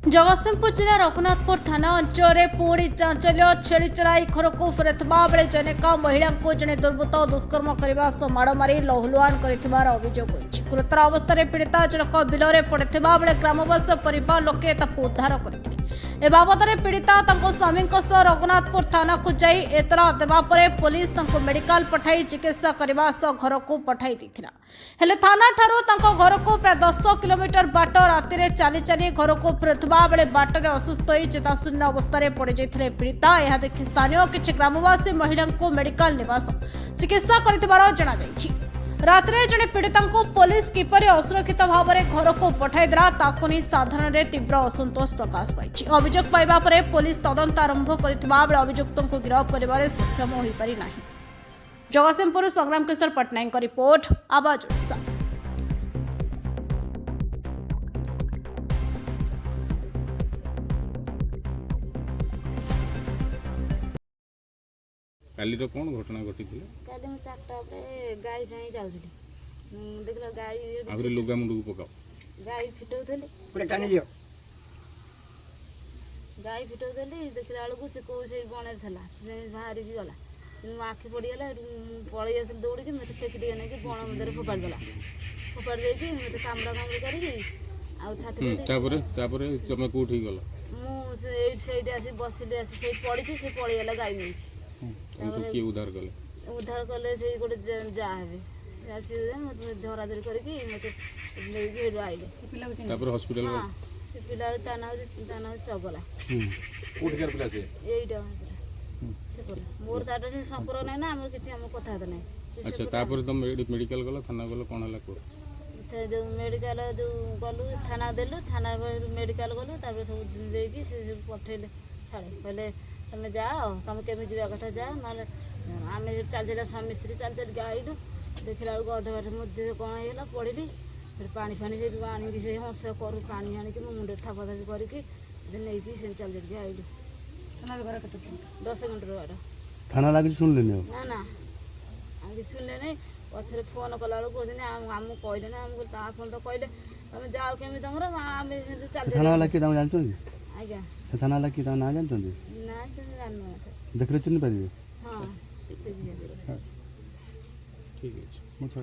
जगतसिंहपुर जिला रघुनाथपुर थाना अंचल में पुणी चांचल्य छेड़ी चलाई घर को फेरुवा बेले जनैका महिला को जड़े दुर्बृत्त दुष्कर्म करने सह माड़ मारी लहुलुहान कर अभियोग होइछि। गुरुतर अवस्था पीड़िता जनक बिलरे पड़ता बेले ग्रामवासी परिवार लोके उद्धार करते। ए बाबद पीड़िता स्वामी रघुनाथपुर थाना को जाई एतला देवापर पुलिस मेडिकल पठाई चिकित्सा करने सह घर को पठाई देथिला। हेले थाना ठारू घर को प्राय 10 किलोमीटर बाट राति चली चली घर को फेरुवा बेले बाटर असुस्थ हो चेताशून्य अवस्था पड़ जाते पीड़िता। यह देखि स्थानीय किछि ग्रामवासी महिला को मेडिकल निवास चिकित्सा कर जणाଯାଇଛି। रात्रे जड़े पीड़िता को पुलिस किपरि असुरक्षित भाव में घर को पठाइदेला ताकू नहीं साधारण तीव्र असंतोष प्रकाश पाई। अभियोग पाइबा परे पुलिस तदंत आरंभ करथिबा बेले अभियुक्तों को गिरफ्त करिबारे सक्षम होई पारि नाही। जगतसिंहपुर संग्राम किशोर पटनायक का रिपोर्ट, आवाज ओडिशा। काली तो कौन घटना घटी थी? काली मैं 4टा पे गाई भाई जाउथली देखलो गाई आगरे लुगा मुंडू को पकाओ गाई फिटौथली पूरा टाणी दियो गाई फिटौथली देखला बेलू से को से बणे थला बाहरी की गला मो आखि पड़ी गला पळै आसल दौड़ी के मते टेकी टे ने के बण मंदर फोपाड़ देला फोपाड़ दे के मते कामड़ा करी के आ छाती तापरे तापरे तुम कोठी गला मु से साइड आसी बसले आसी से पड़ी छी से पळै गला गाई नहीं किए उद्धार कले से गोटे जा हेबे आसी मते झरा धरी करके मते लेके हेडो आइले तापर हॉस्पिटल हां से पिला ताना चगला कोठी कर पिला से एइटा से बोला मोर ताटा से संपर्क नै ना हमर किछि हम कथा त नै। अच्छा तापर तुम मेडिकल गला थाना गला कोन हला को थे जो मेडिकल जो गलु थाना देलु थाना मेडिकल गलु तापर सब देकी से पठेले छाड़े कहले तुम जाओ तुम केमी जा कथा जा ना आम चल चल स्वामी स्त्री चल चल आइलु देखला अध बाट मध्य कौन है पड़ी फिर पानी फानी से आनी से हंस करू पानी आनिक मो मुंडे थापा थापी करके नहीं से चल चल आइलु। थाना घर कत 10 किलोमीटर बाट थाना लागे सुन लेने ना ना हम सुनले नहीं पछरे फोन कला बेलू कहते आम कहले ना आमको ता फोन तो कहले तुम जाओ केमी तुम आम चल थाना वाला के दाम जानतो आज्ञा थाना वाला के दाम ना जानतो ना जान देखले चिन्ह पारिबे हाँ ठीक है। मुछ